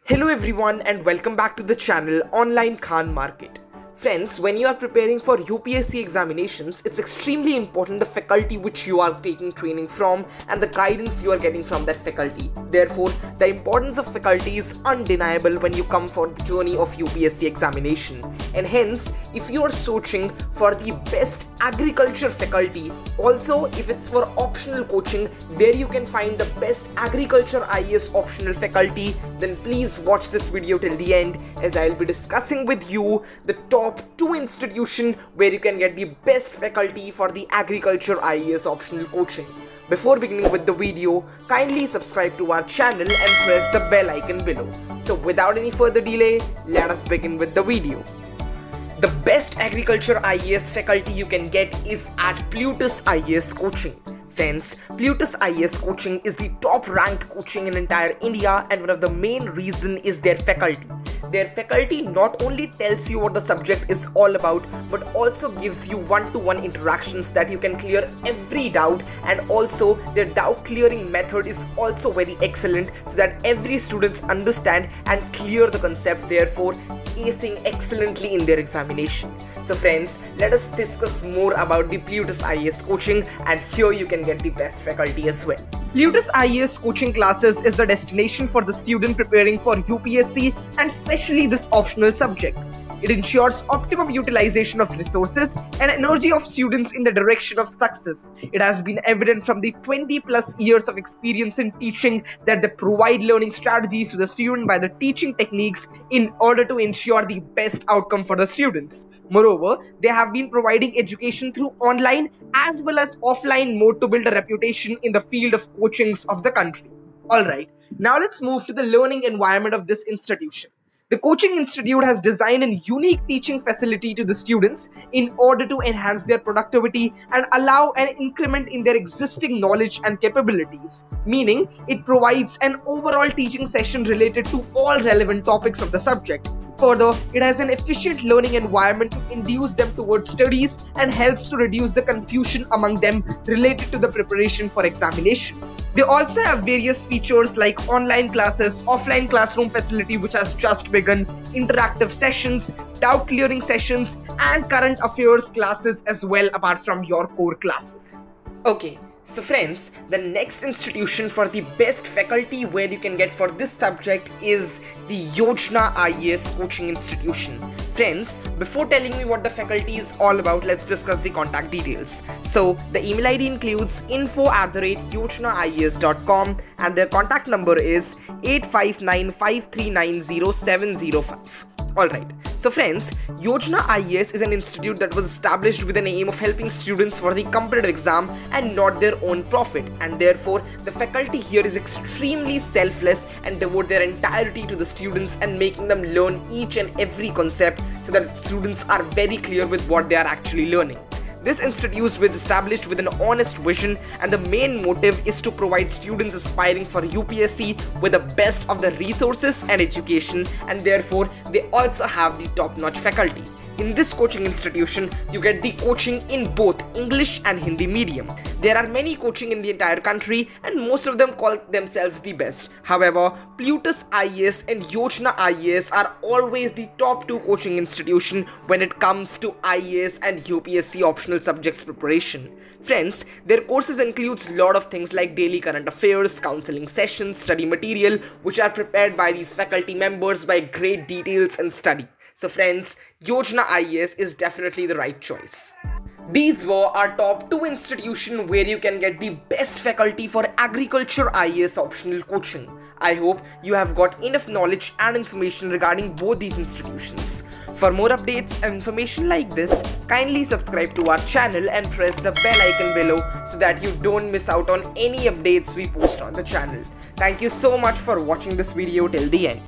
Hello everyone and welcome back to the channel Online Khan Market. Friends, when you are preparing for UPSC examinations, it's extremely important the faculty which you are taking training from and the guidance you are getting from that faculty. Therefore, the importance of faculty is undeniable when you come for the journey of UPSC examination. And hence, if you are searching for the best agriculture faculty, also if it's for optional coaching where you can find the best agriculture IAS optional faculty, then please watch this video till the end as I'll be discussing with you the top 2 institutions where you can get the best faculty for the agriculture IAS optional coaching. Before beginning with the video, kindly subscribe to our channel and press the bell icon below. So without any further delay, let us begin with the video. The best agriculture IAS faculty you can get is at Plutus IAS Coaching. Friends, Plutus IAS Coaching is the top ranked coaching in entire India, and one of the main reason is their faculty. Their faculty not only tells you what the subject is all about, but also gives you one-to-one interactions that you can clear every doubt, and also their doubt clearing method is also very excellent so that every student understand and clear the concept, therefore acing excellently in their examination. So friends, let us discuss more about the Plutus IAS coaching, and here you can get the best faculty as well. Plutus IAS coaching classes is the destination for the student preparing for UPSC and especially this optional subject. It ensures optimum utilization of resources and energy of students in the direction of success. It has been evident from the 20+ years of experience in teaching that they provide learning strategies to the student by the teaching techniques in order to ensure the best outcome for the students. Moreover, they have been providing education through online as well as offline mode to build a reputation in the field of coachings of the country. Alright, now let's move to the learning environment of this institution. The coaching institute has designed a unique teaching facility to the students in order to enhance their productivity and allow an increment in their existing knowledge and capabilities. Meaning, it provides an overall teaching session related to all relevant topics of the subject. Further, it has an efficient learning environment to induce them towards studies and helps to reduce the confusion among them related to the preparation for examination. They also have various features like online classes, offline classroom facility which has just begun, interactive sessions, doubt clearing sessions, and current affairs classes as well apart from your core classes. Okay. So friends, the next institution for the best faculty where you can get for this subject is the Yojana IAS Coaching Institution. Friends, before telling me what the faculty is all about, let's discuss the contact details. So the email ID includes info@yojanaias.com and their contact number is 8595390705. Alright, so friends, Yojana IAS is an institute that was established with an aim of helping students for the competitive exam and not their own profit, and therefore the faculty here is extremely selfless and devote their entirety to the students and making them learn each and every concept so that students are very clear with what they are actually learning. This institute was established with an honest vision, and the main motive is to provide students aspiring for UPSC with the best of the resources and education, and therefore they also have the top-notch faculty. In this coaching institution, you get the coaching in both English and Hindi medium. There are many coaching in the entire country and most of them call themselves the best. However, Plutus IAS and Yojana IAS are always the top 2 coaching institution when it comes to IAS and UPSC optional subjects preparation. Friends, their courses includes a lot of things like daily current affairs, counseling sessions, study material which are prepared by these faculty members by great details and study. So friends, Yojana IAS is definitely the right choice. These were our top 2 institutions where you can get the best faculty for agriculture IAS optional coaching. I hope you have got enough knowledge and information regarding both these institutions. For more updates and information like this, kindly subscribe to our channel and press the bell icon below so that you don't miss out on any updates we post on the channel. Thank you so much for watching this video till the end.